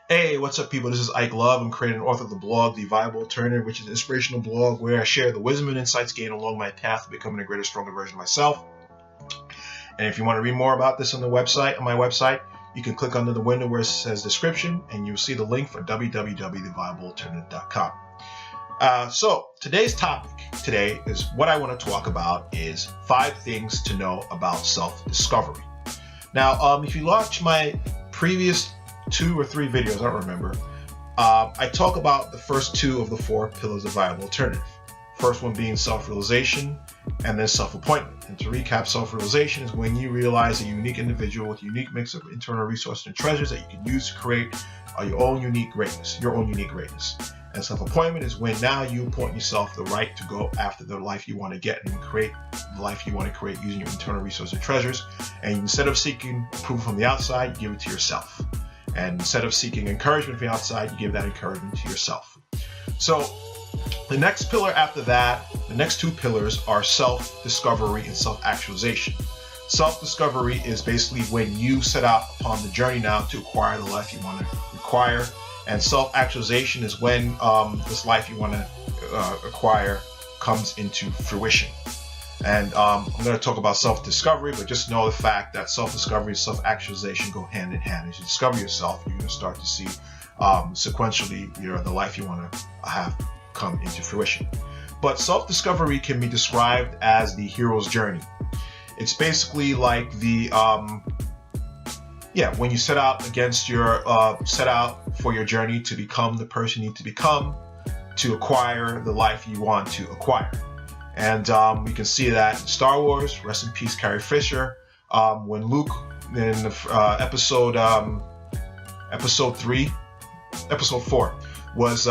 Hey, what's up, people? This is Ike Love. I'm creator and author of the blog, The Viable Alternative, which is an inspirational blog where I share the wisdom and insights gained along my path to becoming a greater, stronger version of myself. And if you want to read more about this on my website, you can click under the window where it says description, and you'll see the link for www.theviablealternative.com. So today's topic is what I want to talk about is 5 things to know about self-discovery. Now, if you watch my previous 2 or 3 videos, I don't remember, I talk about the first 2 of the 4 pillars of viable alternative. First one being self-realization, and then self-appointment. And to recap, self-realization is when you realize a unique individual with a unique mix of internal resources and treasures that you can use to create your own unique greatness. And self-appointment is when now you appoint yourself the right to go after the life you want to get and create the life you want to create using your internal resources and treasures. And instead of seeking approval from the outside, you give it to yourself. And instead of seeking encouragement from the outside, you give that encouragement to yourself. So the next pillar after that, the next 2 pillars are self-discovery and self-actualization. Self-discovery is basically when you set out upon the journey now to acquire the life you want to acquire. And self-actualization is when this life you want to acquire comes into fruition. And I'm going to talk about self-discovery, but just know the fact that self-discovery and self-actualization go hand in hand. As you discover yourself, you're going to start to see sequentially the life you want to have come into fruition. But self-discovery can be described as the hero's journey. It's basically like the when you set out for your journey to become the person you need to become to acquire the life you want to acquire. And we can see that in Star Wars, rest in peace, Carrie Fisher, when Luke in the episode 4 was,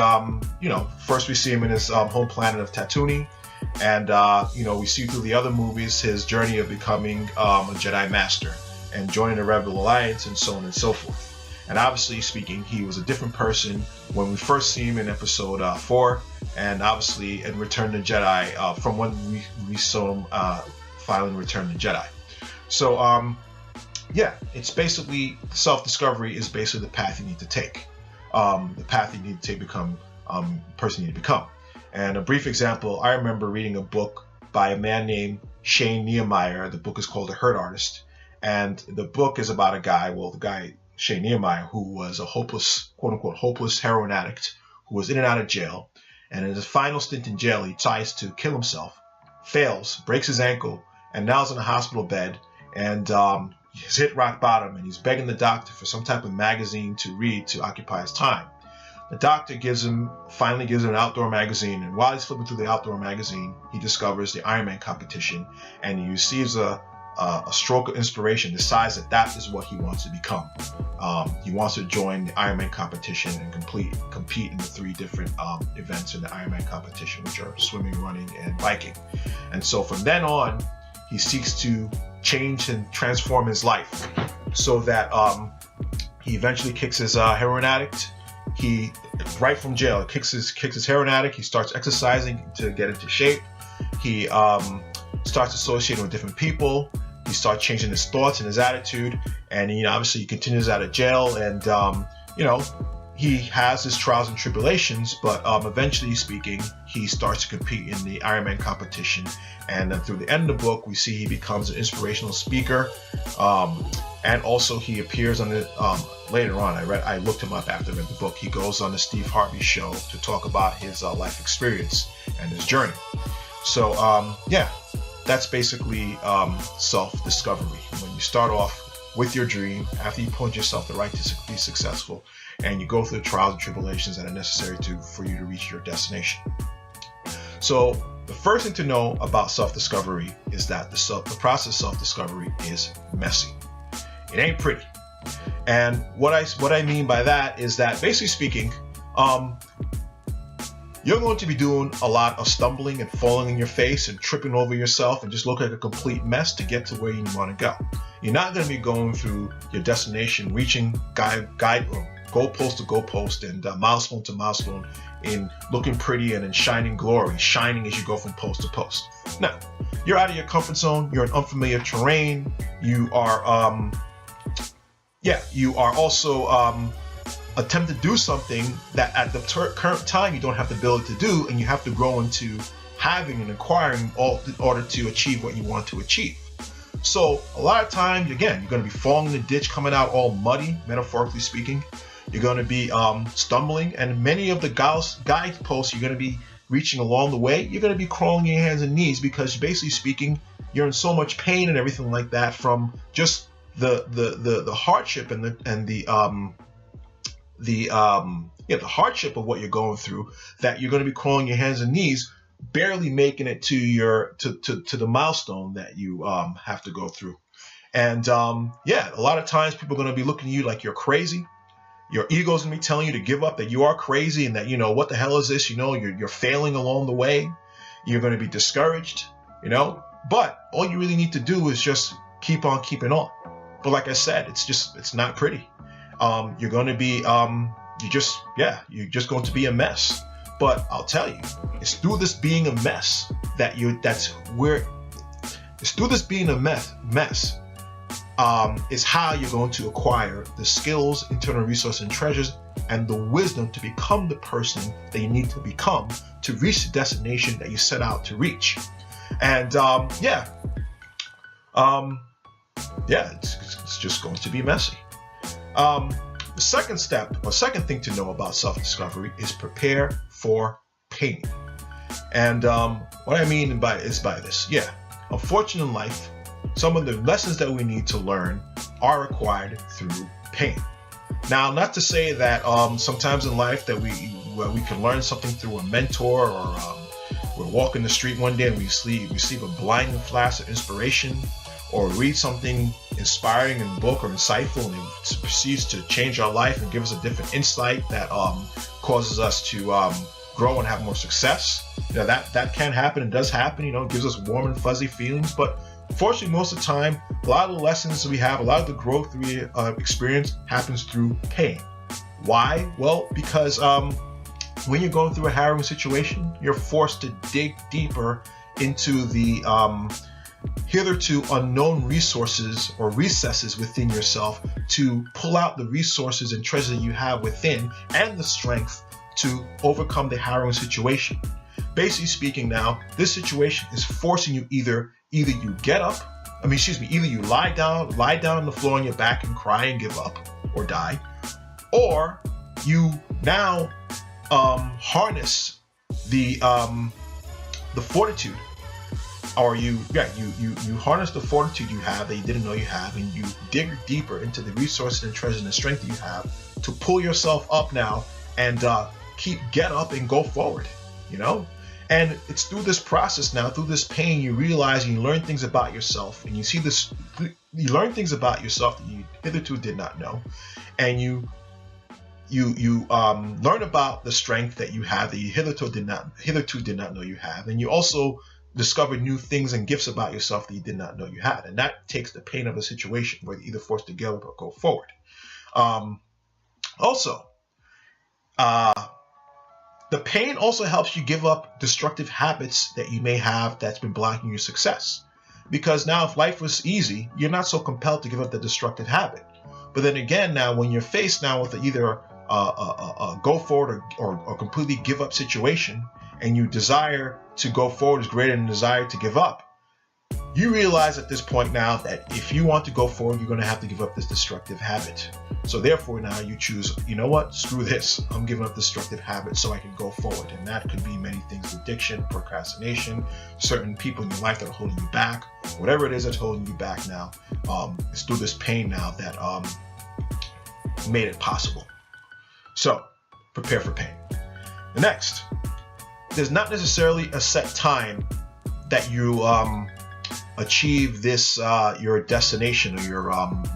first we see him in his home planet of Tatooine, and we see through the other movies his journey of becoming a Jedi Master and joining the Rebel Alliance and so on and so forth. And obviously speaking, he was a different person when we first see him in episode 4, and obviously in Return to Jedi, from when we saw him finally Return to Jedi. So it's basically, self-discovery is basically the path you need to take. The path you need to take to become the person you need to become. And a brief example, I remember reading a book by a man named Shane Nehemiah. The book is called The Hurt Artist. And the book is about the guy, Shane Nehemiah, who was a hopeless, quote-unquote, hopeless heroin addict who was in and out of jail. And in his final stint in jail, he tries to kill himself, fails, breaks his ankle, and now is in a hospital bed. And he's hit rock bottom, and he's begging the doctor for some type of magazine to read to occupy his time. The doctor finally gives him an outdoor magazine, and while he's flipping through the outdoor magazine, he discovers the Ironman competition, and he receives a stroke of inspiration, decides that is what he wants to become. He wants to join the Ironman competition and compete in the 3 different events in the Ironman competition, which are swimming, running, and biking. And so from then on, he seeks to change and transform his life so that he eventually kicks his heroin addict. He, right from jail, kicks his heroin addict. He starts exercising to get into shape. He starts associating with different people. He starts changing his thoughts and his attitude, and obviously he continues out of jail, and he has his trials and tribulations, but eventually speaking, he starts to compete in the Ironman competition. And then through the end of the book, we see he becomes an inspirational speaker, and also he appears on the later on. I looked him up after I read the book. He goes on the Steve Harvey show to talk about his life experience and his journey. So that's basically self-discovery. When you start off with your dream, after you point yourself the right to be successful, and you go through the trials and tribulations that are necessary for you to reach your destination. So the first thing to know about self-discovery is that the process of self-discovery is messy. It ain't pretty. And what I mean by that is that, basically speaking, you're going to be doing a lot of stumbling and falling in your face and tripping over yourself and just look like a complete mess to get to where you want to go. You're not going to be going through your destination, reaching goalpost to goalpost and milestone to milestone in looking pretty and in shining glory, shining as you go from post to post. No, you're out of your comfort zone. You're in unfamiliar terrain. You are also attempt to do something that at the current time you don't have the ability to do, and you have to grow into having and acquiring all in order to achieve what you want to achieve. So a lot of times, again, you're going to be falling in the ditch, coming out all muddy, metaphorically speaking. You're going to be stumbling, and many of the guideposts you're going to be reaching along the way, you're going to be crawling your hands and knees, because basically speaking, you're in so much pain and everything like that from just the hardship and the hardship of what you're going through, that you're going to be crawling your hands and knees, barely making it to the milestone that you have to go through. And yeah, a lot of times people are going to be looking at you like you're crazy. Your ego's going to be telling you to give up, that you are crazy, and that, you know, what the hell is this? You know, you're failing along the way. You're going to be discouraged, you know. But all you really need to do is just keep on keeping on. But like I said, it's not pretty. You're going to be you're just going to be a mess. But I'll tell you, it's through this being a mess is how you're going to acquire the skills, internal resources, and treasures, and the wisdom to become the person that you need to become to reach the destination that you set out to reach. And it's just going to be messy. The second step, or second thing to know about self-discovery, is prepare for pain. And what I mean by this, unfortunately in life, some of the lessons that we need to learn are required through pain. Now, not to say that sometimes in life that we can learn something through a mentor, or we're walking the street one day and we receive a blinding flash of inspiration, or read something inspiring in a book or insightful, and it proceeds to change our life and give us a different insight that causes us to grow and have more success. You know, that can happen and does happen. You know, it gives us warm and fuzzy feelings. But fortunately, most of the time, a lot of the lessons we have, a lot of the growth we experience happens through pain. Why? Well, because when you're going through a harrowing situation, you're forced to dig deeper into the hitherto unknown resources or recesses within yourself, to pull out the resources and treasures that you have within, and the strength to overcome the harrowing situation. Basically speaking, now this situation is forcing you either you get up, either you lie down on the floor on your back and cry and give up or die, or you now harness the fortitude, or you harness the fortitude you have that you didn't know you have, and you dig deeper into the resources and treasures and the strength that you have to pull yourself up now and get up and go forward, you know. And it's through this process now, through this pain, you realize and you learn things about yourself, and you learn things about yourself that you hitherto did not know, and you learn about the strength that you have that you hitherto did not know you have, and you also discover new things and gifts about yourself that you did not know you had. And that takes the pain of a situation where you're either forced to give up or go forward. The pain also helps you give up destructive habits that you may have that's been blocking your success. Because now if life was easy, you're not so compelled to give up the destructive habit. But then again, now when you're faced now with either a go forward or completely give up situation, and you desire to go forward is greater than the desire to give up, you realize at this point now that if you want to go forward, you're going to have to give up this destructive habit. So therefore now you choose, you know what, screw this, I'm giving up destructive habits so I can go forward. And that could be many things: addiction, procrastination, certain people in your life that are holding you back, whatever it is that's holding you back now. It's through this pain now that made it possible. So prepare for pain. The next, there's not necessarily a set time that you achieve this your destination or your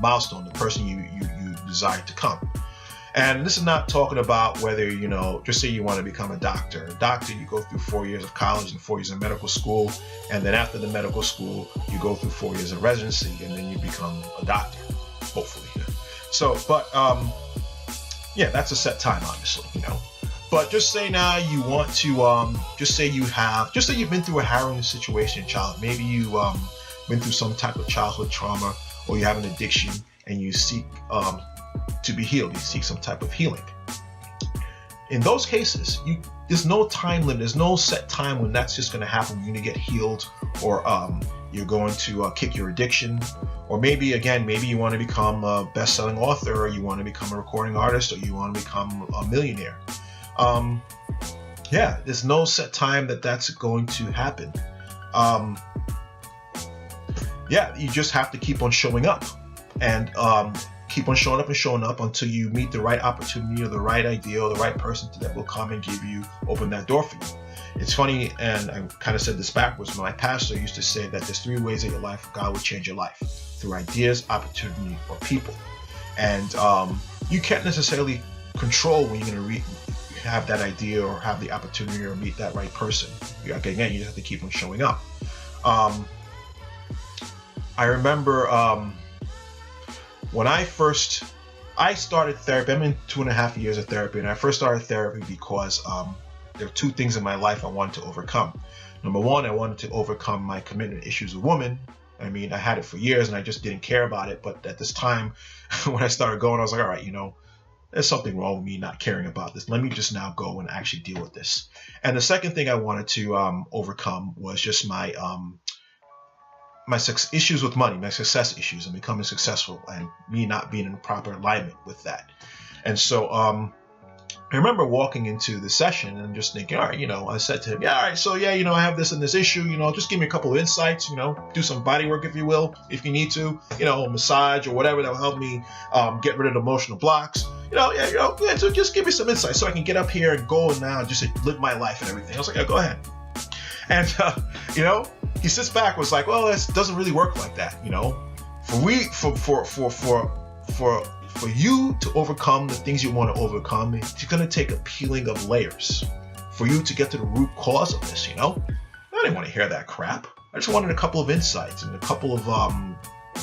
milestone, the person you desire to come. And this is not talking about whether, you know, just say you want to become a doctor. A doctor, you go through 4 years of college and 4 years of medical school, and then after the medical school, you go through 4 years of residency, and then you become a doctor, hopefully. So, but yeah, that's a set time, obviously, you know. But just say now you want to, just say you've been through a harrowing situation in childhood. Maybe you been through some type of childhood trauma, or you have an addiction, and you seek to be healed. You seek some type of healing. In those cases, there's no time limit. There's no set time when that's just going to happen. You're going to get healed, or you're going to kick your addiction, or maybe you want to become a best-selling author, or you want to become a recording artist, or you want to become a millionaire. There's no set time that's going to happen. You just have to keep on showing up, and keep on showing up until you meet the right opportunity or the right idea or the right person that will come and open that door for you. It's funny, and I kind of said this backwards. My pastor used to say that there's 3 ways that your life, God will change your life: through ideas, opportunity, or people. And you can't necessarily control when you're going to have that idea or have the opportunity or meet that right person. You just have to keep on showing up. I remember when I started therapy. I'm in 2.5 years of therapy, and I first started therapy because there were 2 things in my life I wanted to overcome. Number 1, I wanted to overcome my commitment issues with women. I mean, I had it for years and I just didn't care about it. But at this time, when I started going, I was like, all right, there's something wrong with me not caring about this. Let me just now go and actually deal with this. And the second thing I wanted to overcome was just my issues with money, my success issues, and becoming successful, and me not being in proper alignment with that. And so I remember walking into the session and just thinking, all right, I said to him, I have this and this issue, just give me a couple of insights, do some body work, if you will, if you need to, massage or whatever that will help me get rid of the emotional blocks, so just give me some insights so I can get up here and go and now just live my life and everything. I was like, go ahead. And, he sits back, was like, well, this doesn't really work like that. For you to overcome the things you want to overcome, it's going to take a peeling of layers for you to get to the root cause of this, I didn't want to hear that crap. I just wanted a couple of insights and a couple of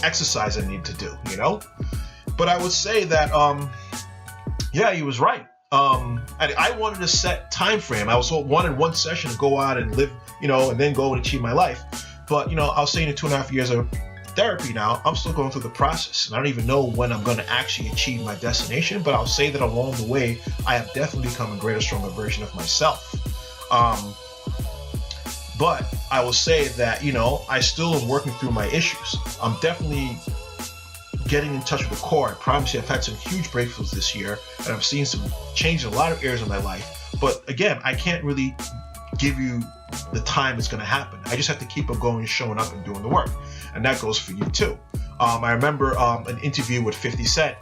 exercises I need to do, But I would say that, he was right. I wanted a set time frame. I was wanted one session to go out and live, and then go and achieve my life. But, I'll say in the 2.5 years of therapy now, I'm still going through the process. And I don't even know when I'm going to actually achieve my destination, but I'll say that along the way, I have definitely become a greater, stronger version of myself. But I will say that, I still am working through my issues. I'm definitely getting in touch with the core. I promise you, I've had some huge breakthroughs this year, and I've seen some change in a lot of areas of my life. But again, I can't really give you the time it's going to happen. I just have to keep on going and showing up and doing the work. And that goes for you too. I remember an interview with 50 Cent,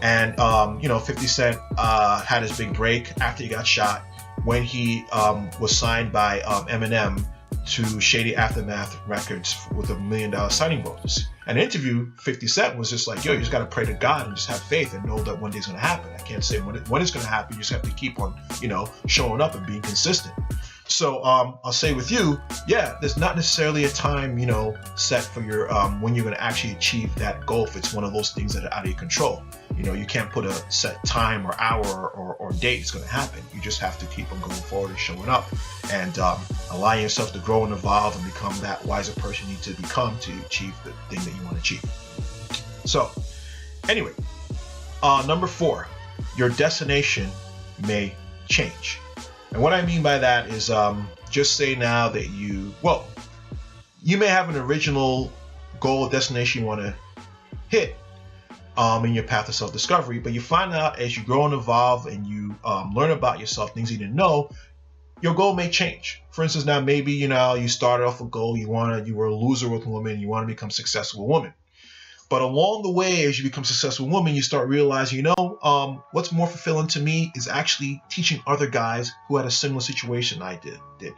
and 50 Cent had his big break after he got shot when he was signed by Eminem to Shady Aftermath Records with $1 million signing bonus. And the interview, 50 Cent was just like, you just got to pray to God and just have faith and know that one day's going to happen. I can't say when it's going to happen. You just have to keep on, showing up and being consistent. So I'll say with you, there's not necessarily a time, set for your when you're going to actually achieve that goal if it's one of those things that are out of your control. You can't put a set time or hour or date it's going to happen. You just have to keep on going forward and showing up and allowing yourself to grow and evolve and become that wiser person you need to become to achieve the thing that you want to achieve. So anyway, number 4, your destination may change. And what I mean by that is just say now that you may have an original goal, destination you want to hit in your path of self-discovery, but you find out as you grow and evolve and you learn about yourself, things you didn't know, your goal may change. For instance, now maybe you started off a goal, you were a loser with women, you want to become successful with women. But along the way, as you become a successful woman, you start realizing, what's more fulfilling to me is actually teaching other guys who had a similar situation I did.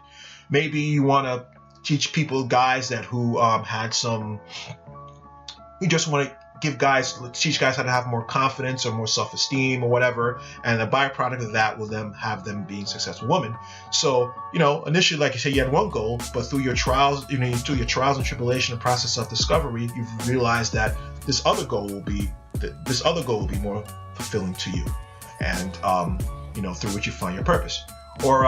Maybe you want to teach guys who had some, you just want to teach guys how to have more confidence or more self-esteem or whatever, and the byproduct of that will have them being successful women. So, initially, like you said, you had one goal, but through your trials, and tribulation and process of discovery, you've realized that this other goal will be more fulfilling to you, and through which you find your purpose. Or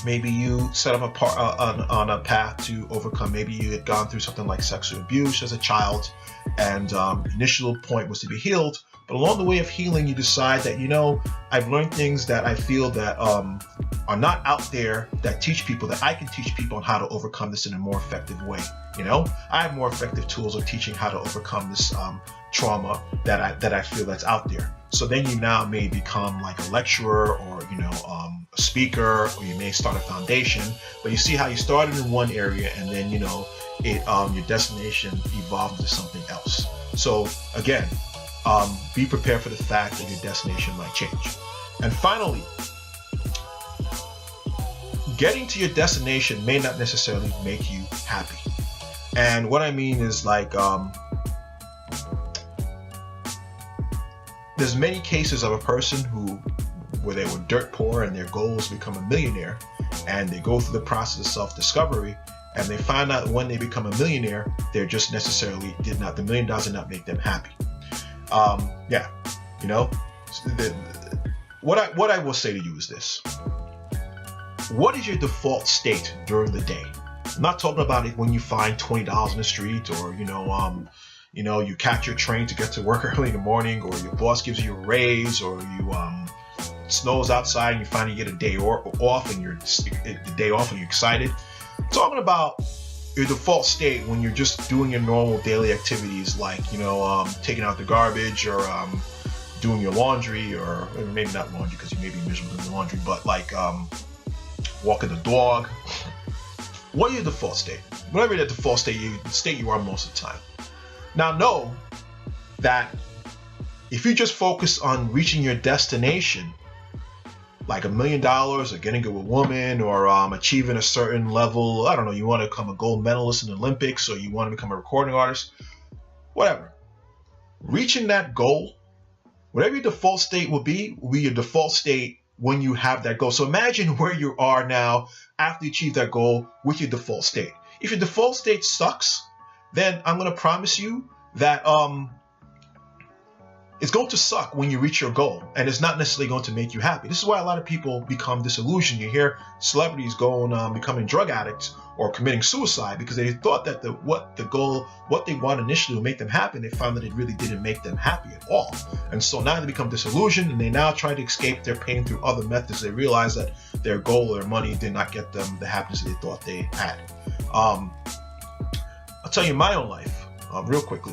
maybe you set up on a path to overcome. Maybe you had gone through something like sexual abuse as a child, and initial point was to be healed, But along the way of healing, you decide that, I've learned things that I feel that are not out there that teach people, that I can teach people on how to overcome this in a more effective way. I have more effective tools of teaching how to overcome this trauma that I feel that's out there. So then you now may become like a lecturer or, a speaker, or you may start a foundation, but you see how you started in one area and then, your destination evolved into something else. So again, be prepared for the fact that your destination might change. And finally, getting to your destination may not necessarily make you happy. And what I mean is like, there's many cases of a person where they were dirt poor and their goal was to become a millionaire, and they go through the process of self-discovery, and they find out when they become a millionaire, they're just necessarily the $1 million did not make them happy. What I will say to you is this: what is your default state during the day? I'm not talking about it when you find $20 in the street, or you catch your train to get to work early in the morning, or your boss gives you a raise, or it snows outside and you finally get a day off and you're excited. I'm talking about your default state when you're just doing your normal daily activities, like taking out the garbage, or doing your laundry, or maybe not laundry because you may be miserable doing laundry, but like walking the dog. What is your default state? Whatever the default state you are most of the time. Now know that if you just focus on reaching your destination, like $1 million, or getting with a woman, or achieving a certain level, I don't know, you want to become a gold medalist in the Olympics, or you want to become a recording artist, whatever. Reaching that goal, whatever your default state will be your default state when you have that goal. So imagine where you are now after you achieve that goal with your default state. If your default state sucks, then I'm going to promise you that it's going to suck when you reach your goal, and it's not necessarily going to make you happy. This is why a lot of people become disillusioned. You hear celebrities becoming drug addicts or committing suicide because they thought that what they want initially would make them happy, and they found that it really didn't make them happy at all. And so now they become disillusioned, and they now try to escape their pain through other methods. They realize that their goal or money did not get them the happiness that they thought they had. I'll tell you my own life real quickly.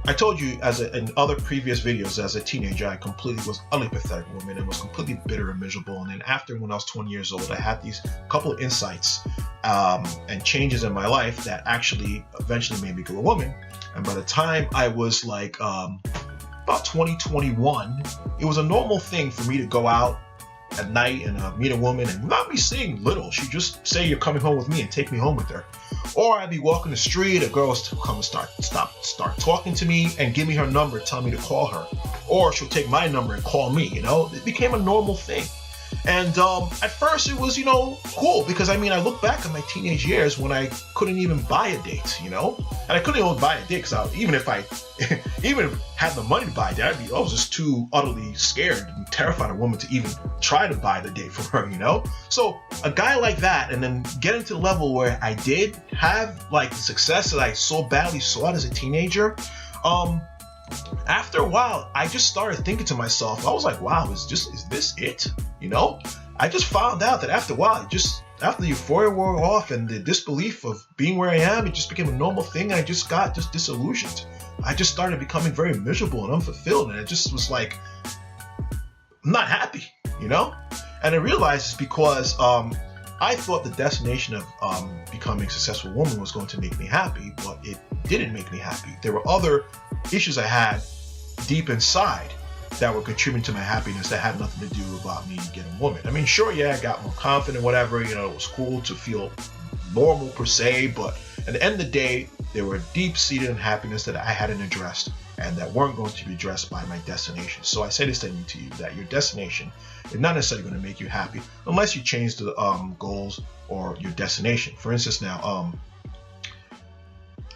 I told you in other previous videos, as a teenager, I completely was utterly pathetic woman and was completely bitter and miserable. And then when I was 20 years old, I had these couple of insights and changes in my life that actually eventually made me become a woman. And by the time I was like about 21, it was a normal thing for me to go out at night and meet a woman, and not be saying little. She'd just say, "You're coming home with me," and take me home with her. Or I'd be walking the street, a girl would come and start talking to me and give me her number, tell me to call her. Or she'll take my number and call me, It became a normal thing. And at first it was, cool, because I look back at my teenage years when I couldn't even buy a date, And I couldn't even buy a date because even if I had the money to buy a date, I was just too utterly scared and terrified of a woman to even try to buy the date for her, So a guy like that, and then getting to the level where I did have like the success that I so badly sought as a teenager, after a while, I just started thinking to myself, I was like, wow, is this it? I just found out that after a while, after the euphoria wore off and the disbelief of being where I am, it just became a normal thing. I just got disillusioned. I just started becoming very miserable and unfulfilled. And it just was like, I'm not happy, And I realized it's because I thought the destination of becoming a successful woman was going to make me happy, but it didn't make me happy. There were other issues I had deep inside that were contributing to my happiness that had nothing to do about me getting a woman. Sure, yeah, I got more confident, whatever, it was cool to feel normal per se, but at the end of the day, there were deep-seated unhappiness that I hadn't addressed and that weren't going to be addressed by my destination. So I say this thing to you, that your destination is not necessarily going to make you happy unless you change the goals or your destination. For instance, now,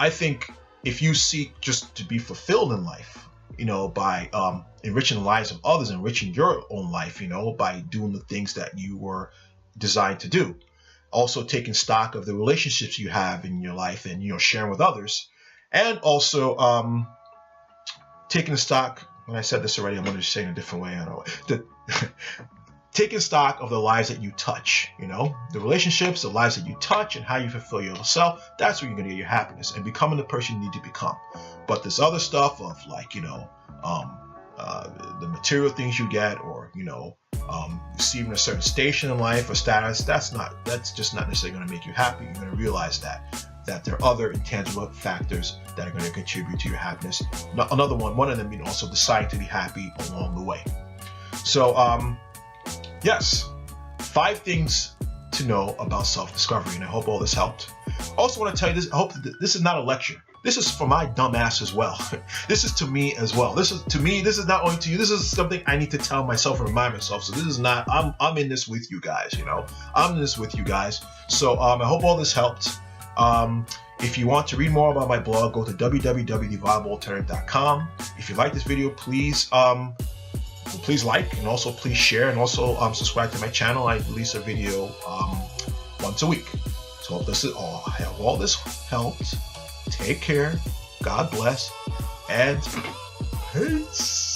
I think if you seek just to be fulfilled in life, by enriching the lives of others, enriching your own life, by doing the things that you were designed to do. Also taking stock of the relationships you have in your life and, sharing with others. And also taking stock, and I said this already, I'm going to say it in a different way. I don't know. Taking stock of the lives that you touch, you know, the relationships, the lives that you touch, and how you fulfill yourself. That's where you're going to get your happiness, and becoming the person you need to become. But this other stuff of like, you know, the material things you get, or, you know, receiving a certain station in life or status, that's just not necessarily going to make you happy. You're going to realize that there are other intangible factors that are going to contribute to your happiness. Another one of them, you know, also decide to be happy along the way. So, yes, 5 things to know about self-discovery, and I hope all this helped. Also want to tell you this, I hope that this is not a lecture. This is for my dumb ass as well. This is to me as well. This is not only to you, this is something I need to tell myself and remind myself. So this is not, I'm in this with you guys, you know. I'm in this with you guys. So I hope all this helped. If you want to read more about my blog, go to www.theviablealternative.com. If you like this video, please like, and also please share, and also subscribe to my channel. I release a video once a week. So I hope all this helped. Take care. God bless. And peace.